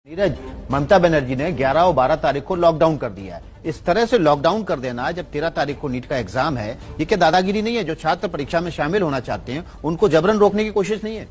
नीरज, ममता बनर्जी ने 11 और 12 तारीख को लॉकडाउन कर दिया है। इस तरह से लॉकडाउन कर देना जब 13 तारीख को नीट का एग्जाम है, ये क्या दादागिरी नहीं है? जो छात्र परीक्षा में शामिल होना चाहते हैं उनको जबरन रोकने की कोशिश नहीं है?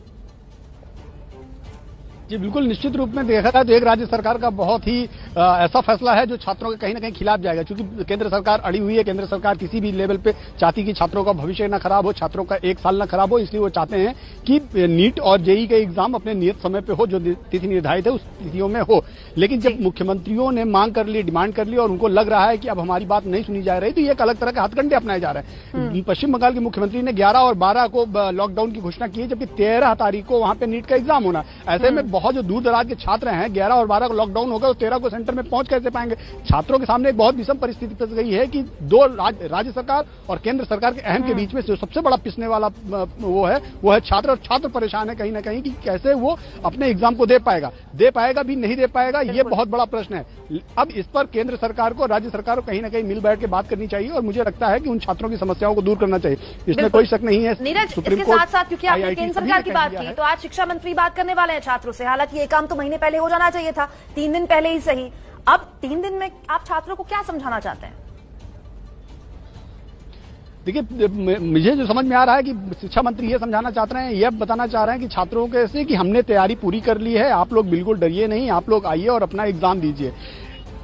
जी बिल्कुल, निश्चित रूप में देखा जाए तो एक राज्य सरकार का बहुत ही ऐसा फैसला है जो छात्रों के कहीं ना कहीं खिलाफ जाएगा, क्योंकि केंद्र सरकार अड़ी हुई है। केंद्र सरकार किसी भी लेवल पे चाहती कि छात्रों का भविष्य न खराब हो, छात्रों का एक साल न खराब हो, इसलिए वो चाहते हैं कि नीट और जेईई के एग्जाम अपने नियत समय पे हो, जो तिथि निर्धारित है उस तिथियों में हो। लेकिन जब मुख्यमंत्रियों ने मांग कर ली, डिमांड कर ली और उनको लग रहा है कि अब हमारी बात नहीं सुनी जा रही, तो ये एक अलग तरह के हथकंडे अपनाए जा रहे हैं। पश्चिम बंगाल के मुख्यमंत्री ने 11 और 12 को लॉकडाउन की घोषणा की है, जबकि 13 तारीख को वहां पे नीट का एग्जाम होना। ऐसे में बहुत जो दूर दराज छात्र हैं, 11 और 12 को लॉकडाउन होगा, तो 13 को सेंटर में पहुंच कैसे पाएंगे? छात्रों के सामने एक बहुत विषम परिस्थिति फंस गई है कि दो राज्य सरकार और केंद्र सरकार के अहम के बीच में जो सबसे बड़ा पिसने वाला वो है छात्र, और छात्र परेशान है कहीं ना कहीं कि कैसे वो अपने एग्जाम को दे पाएगा भी नहीं दे पाएगा, ये बहुत बड़ा प्रश्न है। अब इस पर केंद्र सरकार को, राज्य सरकार को कहीं ना कहीं मिल बैठ के बात करनी चाहिए और मुझे लगता है कि उन छात्रों की समस्याओं को दूर करना चाहिए, इसमें कोई शक नहीं है। नीरज, इसके साथ साथ क्योंकि आपने केंद्र सरकार की बात की, तो आज शिक्षा मंत्री बात करने वाले हैं छात्रों से। हालांकि ये काम तो महीने पहले हो जाना चाहिए था, 3 दिन पहले ही सही। अब 3 दिन में आप छात्रों को क्या समझाना चाहते हैं? देखिए, मुझे जो समझ में आ रहा है कि शिक्षा मंत्री ये समझाना चाहते हैं, यह बताना चाह रहे हैं कि छात्रों के से कि हमने तैयारी पूरी कर ली है, आप लोग बिल्कुल डरिए नहीं, आप लोग आइए और अपना एग्जाम दीजिए,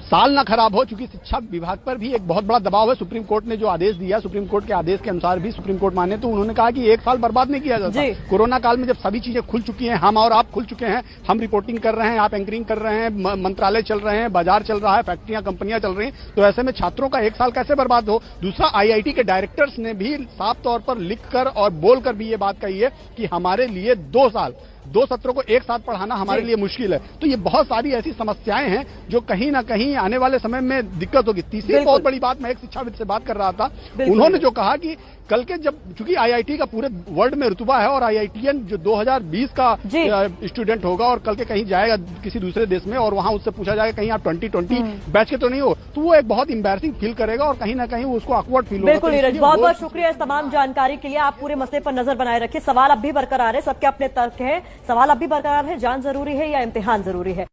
साल ना खराब हो। चूंकि शिक्षा विभाग पर भी एक बहुत बड़ा दबाव है। सुप्रीम कोर्ट ने जो आदेश दिया, सुप्रीम कोर्ट के आदेश के अनुसार भी सुप्रीम कोर्ट माने तो उन्होंने कहा कि एक साल बर्बाद नहीं किया जाता। कोरोना काल में जब सभी चीजें खुल चुकी हैं, हम और आप खुल चुके हैं, हम रिपोर्टिंग कर रहे हैं, आप एंकरिंग कर रहे हैं, मंत्रालय चल रहे हैं, बाजार चल रहा है, फैक्ट्रियां कंपनियां चल रही हैं, तो ऐसे में छात्रों का एक साल कैसे बर्बाद हो? दूसरा, IIT के डायरेक्टर्स ने भी साफ तौर पर लिखकर और बोलकर भी ये बात कही है कि हमारे लिए 2 सत्रों को एक साथ पढ़ाना हमारे लिए मुश्किल है। तो ये बहुत सारी ऐसी समस्याएं हैं जो कहीं ना कहीं आने वाले समय में दिक्कत होगी। तीसरी बहुत बड़ी बात, मैं एक शिक्षाविद से बात कर रहा था, उन्होंने जो कहा कि कल के जब, चूंकि IIT का पूरे वर्ल्ड में रुतबा है और IITian जो 2020 का स्टूडेंट होगा और कल के कहीं जाएगा किसी दूसरे देश में और वहां उससे पूछा जाएगा कहीं आप 2020 बैच के तो नहीं हो, तो वो एक बहुत इंबैरसिंग फील करेगा और कहीं ना कहीं उसको ऑकवर्ड फील होगा। बिल्कुल नीरज, बहुत बहुत शुक्रिया इस तमाम जानकारी के लिए। आप पूरे मसले पर नजर बनाए रखिए। सवाल अब भी बरकरार है, सबके अपने तर्क है, सवाल अब भी बरकरार है, जान जरूरी है या इम्तिहान जरूरी है?